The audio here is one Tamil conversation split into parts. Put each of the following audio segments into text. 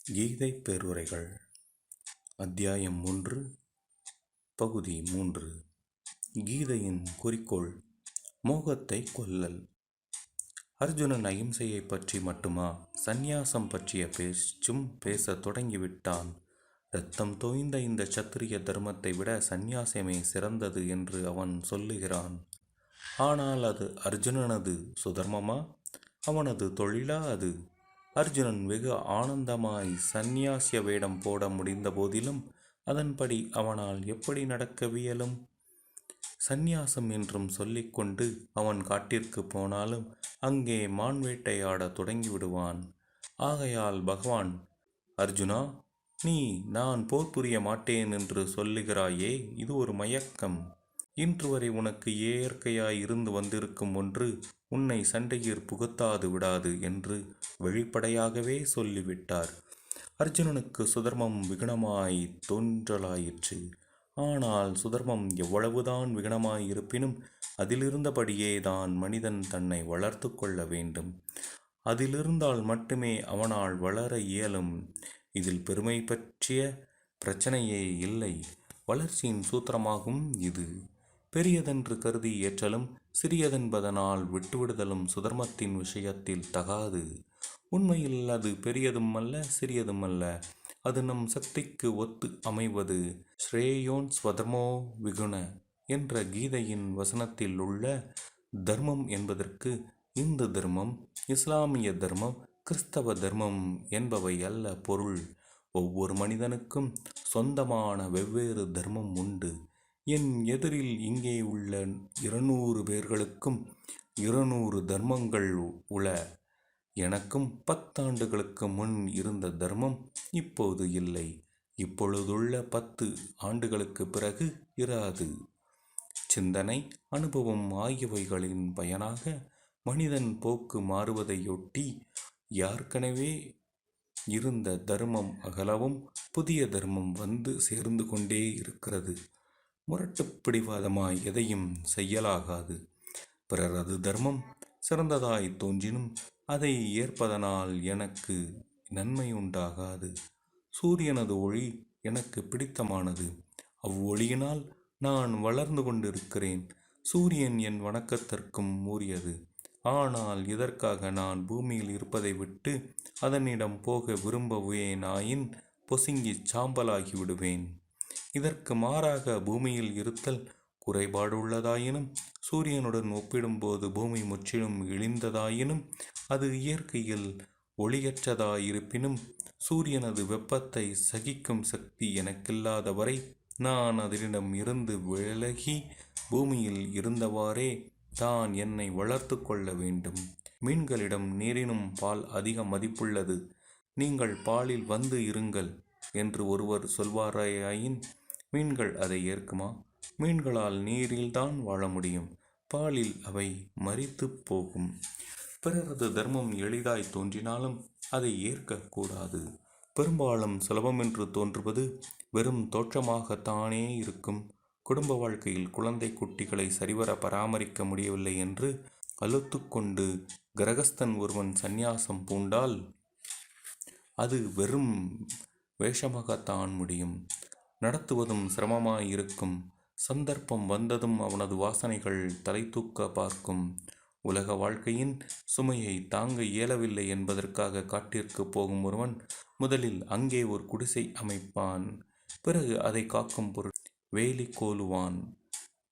கீதை பேருரைகள் அத்தியாயம் 1 பகுதி 3. கீதையின் குறிக்கோள் மோகத்தை கொல்லல். அர்ஜுனன் அகிம்சையை பற்றி மட்டுமா சந்நியாசம் பற்றிய பேச்சும் பேசத் தொடங்கிவிட்டான். இரத்தம் தோய்ந்த இந்த சத்திரிய தர்மத்தை விட சந்நியாசமே சிறந்தது என்று அவன் சொல்லுகிறான். ஆனால் அது அர்ஜுனனது சுதர்மமா? அவனது தொழிலா அது? அர்ஜுனன் வெகு ஆனந்தமாய் சந்நியாசிய வேடம் போட முடிந்த போதிலும் அதன்படி அவனால் எப்படி நடக்கவியலும்? சந்நியாசம் என்றும் சொல்லிக்கொண்டு அவன் காட்டிற்கு போனாலும் அங்கே மான் வேட்டையாட தொடங்கிவிடுவான். ஆகையால் பகவான், அர்ஜுனா, நீ நான் போர் புரிய மாட்டேன் என்று சொல்லுகிறாயே, இது ஒரு மயக்கம். இன்று வரை உனக்கு இயற்கையாய் இருந்து வந்திருக்கும் ஒன்று உன்னை சண்டையில் புகுத்தாது விடாது என்று வெளிப்படையாகவே சொல்லிவிட்டார். அர்ஜுனனுக்கு சுதர்மம் விகனமாய் தோன்றலாயிற்று. ஆனால் சுதர்மம் எவ்வளவுதான் விகனமாய் இருப்பினும் அதிலிருந்தபடியே தான் மனிதன் தன்னை வளர்த்து கொள்ள வேண்டும். அதிலிருந்தால் மட்டுமே அவனால் வளர இயலும். இதில் பெருமை பற்றிய பிரச்சனையே இல்லை. வளர்ச்சியின் சூத்திரமாகும் இது. பெரியதென்று கருதி ஏற்றலும் சிறியதென்பதனால் விட்டுவிடுதலும் சுதர்மத்தின் விஷயத்தில் தகாது. உண்மையில் அது பெரியதும் அல்ல, சிறியதும் அல்ல. அது நம் சக்திக்கு ஒத்து அமைவது. ஸ்ரேயோன் ஸ்வதர்மோ விகுண என்ற கீதையின் வசனத்தில் உள்ள தர்மம் என்பதற்கு இந்து தர்மம், இஸ்லாமிய தர்மம், கிறிஸ்தவ தர்மம் என்பவை அல்ல பொருள். ஒவ்வொரு மனிதனுக்கும் சொந்தமான வெவ்வேறு தர்மம் உண்டு. என் எதிரில் இங்கே உள்ள 200 பேர்களுக்கும் 200 தர்மங்கள் உள. எனக்கும் 10 ஆண்டுகளுக்கு முன் இருந்த தர்மம் இப்போது இல்லை. இப்பொழுதுள்ள 10 ஆண்டுகளுக்கு பிறகு இராது. சிந்தனை, அனுபவம் ஆகியவைகளின் பயனாக மனிதன் போக்கு மாறுவதையொட்டி ஏற்கனவே இருந்த தர்மம் அகலவும் புதிய தர்மம் வந்து சேர்ந்து கொண்டே இருக்கிறது. முரட்டு பிடிவாதமாய் எதையும் செய்யலாகாது. பிறரது தர்மம் சிறந்ததாய் தோன்றினும் அதை ஏற்பதனால் எனக்கு நன்மை உண்டாகாது. சூரியனது ஒளி எனக்கு பிடித்தமானது. அவ்வொளியினால் நான் வளர்ந்து கொண்டிருக்கிறேன். சூரியன் என் வணக்கத்திற்கும் உரியது. ஆனால் இதற்காக நான் பூமியில் இருப்பதை விட்டு அதனிடம் போக விரும்புவேனாயின் பொசுங்கி சாம்பலாகி விடுவேன். இதற்கு மாறாக பூமியில் இருத்தல் குறைபாடுள்ளதாயினும் சூரியனுடன் ஒப்பிடும்போது பூமி முற்றிலும் இழிந்ததாயினும் அது இயற்கையில் ஒளியற்றதாயிருப்பினும் சூரியனது வெப்பத்தை சகிக்கும் சக்தி எனக்கில்லாத வரை நான் அதனிடம் இருந்து விலகி பூமியில் இருந்தவாறே தான் என்னை வளர்த்து கொள்ள வேண்டும். மீன்களிடம் நீரினும் பால் அதிக மதிப்புள்ளது. நீங்கள் பாலில் வந்து இருங்கள் என்று ஒருவர் சொல்வாராயின் மீன்கள் அதை ஏற்குமா? மீன்களால் நீரில்தான் வாழ முடியும். பாலில் அவை மரித்து போகும். பிறரது தர்மம் எளிதாய் தோன்றினாலும் அதை ஏற்கக்கூடாது. பெரும்பாலும் சுலபமென்று தோன்றுவது வெறும் தோற்றமாகத்தானே இருக்கும். குடும்ப வாழ்க்கையில் குழந்தை குட்டிகளை சரிவர பராமரிக்க முடியவில்லை என்று அலுத்துக்கொண்டு கிரகஸ்தன் ஒருவன் சந்நியாசம் பூண்டால் அது வெறும் வேஷமாகத்தான் முடியும். நடத்துவதும் சிரமமாயிருக்கும். சந்தர்ப்பம் வந்ததும் அவனது வாசனைகள் தலை தூக்க பார்க்கும். உலக வாழ்க்கையின் சுமையை தாங்க இயலவில்லை என்பதற்காக காட்டிற்கு போகும் ஒருவன் முதலில் அங்கே ஒரு குடிசை அமைப்பான். பிறகு அதை காக்கும் பொருள் வேலி கோலுவான்.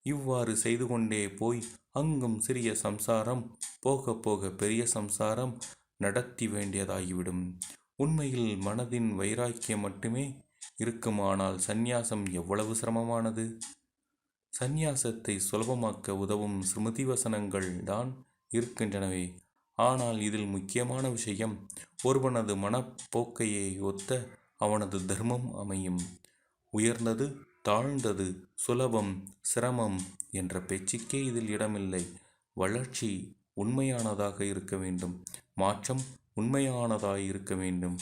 இவ்வாறு செய்து கொண்டே போய் அங்கும் சிறிய சம்சாரம், போக போக பெரிய சம்சாரம் நடத்தி வேண்டியதாகிவிடும். உண்மையில் மனதின் வைராக்கியம் மட்டுமே இருக்குமானால் சந்நியாசம் எவ்வளவு சிரமமானது! சந்நியாசத்தை சுலபமாக்க உதவும் ஸ்மிருதி வசனங்கள் தான் இருக்கின்றனவே. ஆனால் இதில் முக்கியமான விஷயம் ஒருவனது மனப்போக்கையை ஒத்த அவனது தர்மம் அமையும். உயர்ந்தது, தாழ்ந்தது, சுலபம், சிரமம் என்ற பேச்சுக்கே இதில் இடமில்லை. வளர்ச்சி உண்மையானதாக இருக்க வேண்டும். மாற்றம் உண்மையானதாய் இருக்க வேண்டும்.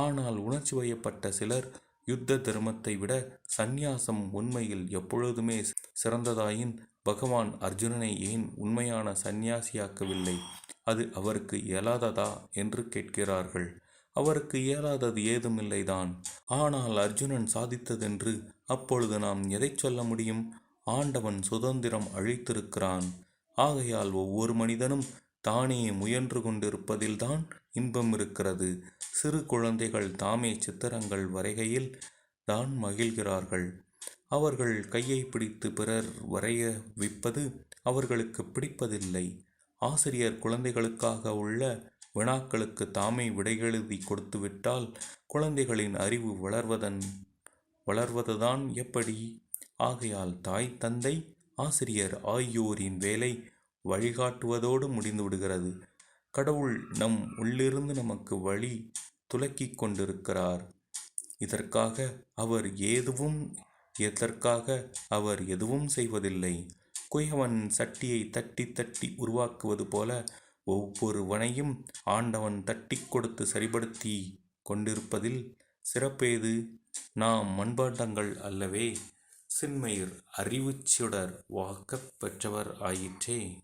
ஆனால் உணர்ச்சி வயப்பட்ட சிலர் யுத்த தர்மத்தை விட சந்நியாசம் உண்மையில் எப்பொழுதுமே சிறந்ததாயின் பகவான் அர்ஜுனனை ஏன் உண்மையான சந்நியாசியாக்கவில்லை? அது அவருக்கு இயலாததா என்று கேட்கிறார்கள். அவருக்கு இயலாதது ஏதுமில்லைதான். ஆனால் அர்ஜுனன் சாதித்ததென்று அப்பொழுது நாம் எதைச் சொல்ல முடியும்? ஆண்டவன் சுதந்திரம் அளித்திருக்கிறான். ஆகையால் ஒவ்வொரு மனிதனும் தானே முயன்று கொண்டிருப்பதில்தான் இன்பம் இருக்கிறது. சிறு குழந்தைகள் தாமே சித்திரங்கள் வரைகையில் தான் மகிழ்கிறார்கள். அவர்கள் கையை பிடித்து பிறர் வரைய வைப்பது அவர்களுக்கு பிடிப்பதில்லை. ஆசிரியர் குழந்தைகளுக்காக உள்ள வினாக்களுக்கு தாமே விடையெழுதி கொடுத்துவிட்டால் குழந்தைகளின் அறிவு வளர்வதுதான் எப்படி? ஆகையால் தாய், தந்தை, ஆசிரியர் ஆகியோரின் வேலை வழிகாட்டுவதோடு முடிந்து விடுகிறது. கடவுள் நம் உள்ளிருந்து நமக்கு வழி துலக்கிக் கொண்டிருக்கிறார். இதற்காக அவர் எதுவும் செய்வதில்லை. குயவன் சட்டியை தட்டி தட்டி உருவாக்குவது போல ஒவ்வொருவனையும் ஆண்டவன் தட்டி கொடுத்து சரிபடுத்தி கொண்டிருப்பதில் சிறப்பேது? நாம் மண்பாண்டங்கள் அல்லவே, சின்மயிர் அறிவுச் சுடர் வாக்கப் பெற்றவர் ஆயிற்றே.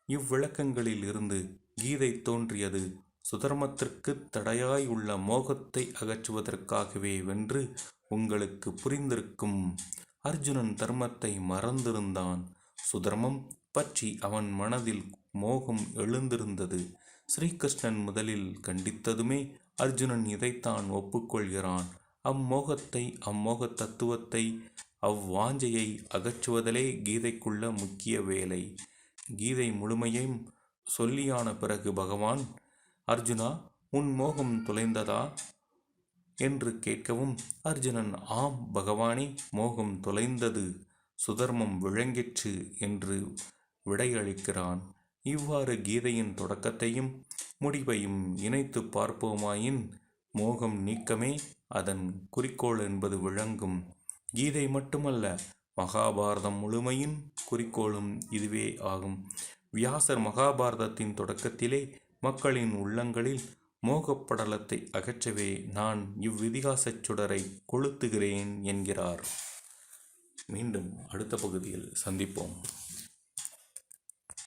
இவ்விளக்கங்களில் இருந்து கீதை தோன்றியது சுதர்மத்திற்குத் தடையாய் உள்ள மோகத்தை அகற்றுவதற்காகவே வென்று உங்களுக்கு புரிந்திருக்கும். அர்ஜுனன் தர்மத்தை மறந்திருந்தான். சுதர்மம் பற்றி அவன் மனதில் மோகம் எழுந்திருந்தது. ஸ்ரீகிருஷ்ணன் முதலில் கண்டித்ததுமே அர்ஜுனன் இதைத்தான் ஒப்புக்கொள்கிறான். அம்மோக தத்துவத்தை, அவ்வாஞ்சையை அகற்றுவதலே கீதைக்குள்ள முக்கிய வேலை. கீதை முழுமையும் சொல்லியான பிறகு பகவான், அர்ஜுனா, உன் மோகம் தொலைந்ததா என்று கேட்கவும், அர்ஜுனன், ஆம் பகவானே, மோகம் தொலைந்தது, சுதர்மம் விளங்கிற்று என்று விடையளிக்கிறான். இவ்வாறு கீதையின் தொடக்கத்தையும் முடிவையும் இணைத்து பார்ப்போமாயின் மோகம் நீக்கமே அதன் குறிக்கோள் என்பது விளங்கும். கீதை மட்டுமல்ல, மகாபாரதம் முழுமையின் குறிக்கோளும் இதுவே ஆகும். வியாசர் மகாபாரதத்தின் தொடக்கத்திலே மக்களின் உள்ளங்களில் மோகப்படலத்தை அகற்றவே நான் இவ்விதிகாசச் சுடரை கொளுத்துகிறேன் என்கிறார். மீண்டும் அடுத்த பகுதியில் சந்திப்போம்.